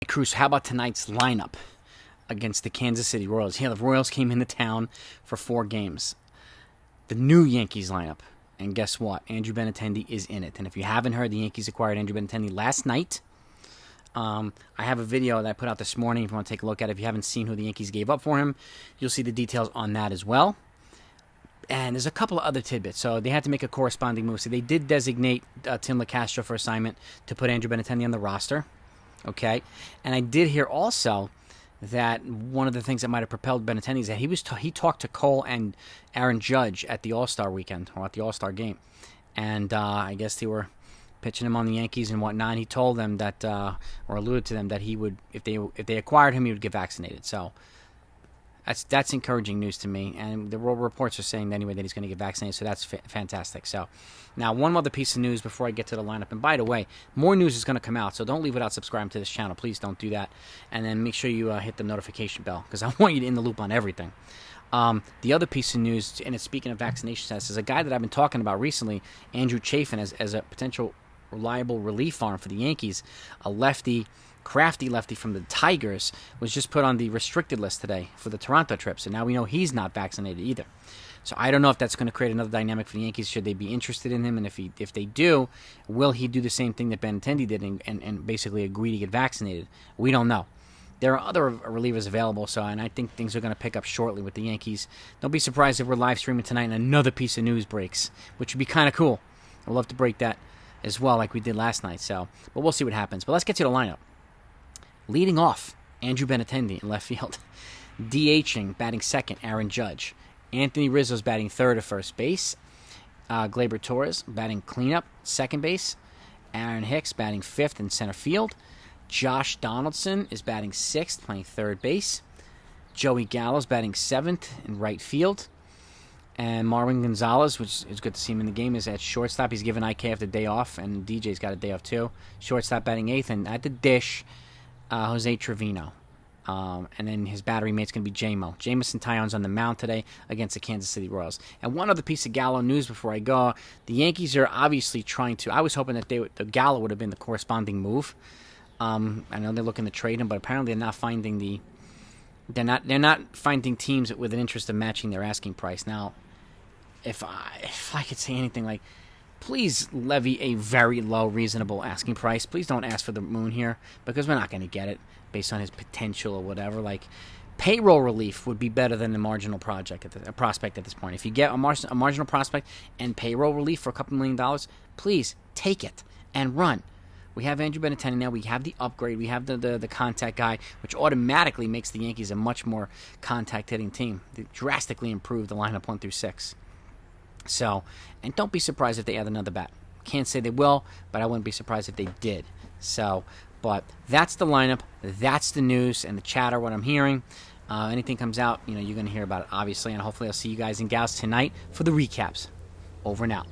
Cruz, how about tonight's lineup against the Kansas City Royals? Yeah, the Royals came into town for 4 games. The new Yankees lineup. And guess what? Andrew Benetendi is in it. And if you haven't heard, the Yankees acquired Andrew Benetendi last night. I have a video that I put out this morning if you want to take a look at it. If you haven't seen who the Yankees gave up for him, you'll see the details on that as well. And there's a couple of other tidbits. So they had to make a corresponding move. So they did designate Tim LoCastro for assignment to put Andrew Benetendi on the roster. Okay? And I did hear also that one of the things that might have propelled Benetendi is that he talked to Cole and Aaron Judge at the All-Star weekend, or at the All-Star game. And I guess they were pitching him on the Yankees and whatnot. And he told them that, or alluded to them that he would, if they acquired him, he would get vaccinated. So that's encouraging news to me. And the reports are saying anyway that he's going to get vaccinated. So that's fantastic. So now one other piece of news before I get to the lineup. And by the way, more news is going to come out. So don't leave without subscribing to this channel. Please don't do that. And then make sure you hit the notification bell because I want you to in the loop on everything. The other piece of news, and it's speaking of vaccination status, is a guy that I've been talking about recently, Andrew Chafin, as a potential reliable relief arm for the Yankees. A lefty, crafty lefty from the Tigers, was just put on the restricted list today for the Toronto trip. So now we know he's not vaccinated either. So I don't know if that's going to create another dynamic for the Yankees. Should they be interested in him? And if they do, will he do the same thing that Benintendi did and basically agree to get vaccinated? We don't know. There are other relievers available, and I think things are going to pick up shortly with the Yankees. Don't be surprised if we're live streaming tonight and another piece of news breaks, which would be kind of cool. I'd love to break that as well like we did last night. But we'll see what happens. But let's get to the lineup. Leading off, Andrew Benetendi in left field. DHing, batting second, Aaron Judge. Anthony Rizzo's batting third at first base. Gleyber Torres batting cleanup, second base. Aaron Hicks batting fifth in center field. Josh Donaldson is batting sixth, playing third base. Joey Gallo's batting seventh in right field. And Marwin Gonzalez, which is good to see him in the game, is at shortstop. He's given IKF the day off, and DJ's got a day off too. Shortstop batting eighth, and at the dish, Jose Trevino. And then his battery mate's going to be J-Mo. Jamison Tyon's on the mound today against the Kansas City Royals. And one other piece of Gallo news before I go. The Yankees are obviously trying to... I was hoping that the Gallo would have been the corresponding move. I know they're looking to trade him, but apparently they're not finding they're not finding teams with an interest in matching their asking price. Now, if I could say anything, like, please levy a very low, reasonable asking price. Please don't ask for the moon here, because we're not going to get it based on his potential or whatever. Like, payroll relief would be better than the marginal prospect at this point. If you get a marginal prospect and payroll relief for a couple $1 million, please take it and run. We have Andrew Benetendi now. We have the upgrade. We have the contact guy, which automatically makes the Yankees a much more contact-hitting team. They drastically improved the lineup 1 through 6. So, and don't be surprised if they add another bat. Can't say they will, but I wouldn't be surprised if they did. So, but that's the lineup. That's the news and the chatter, what I'm hearing. Anything comes out, you're going to hear about it, obviously. And hopefully I'll see you guys and gals tonight for the recaps. Over and out.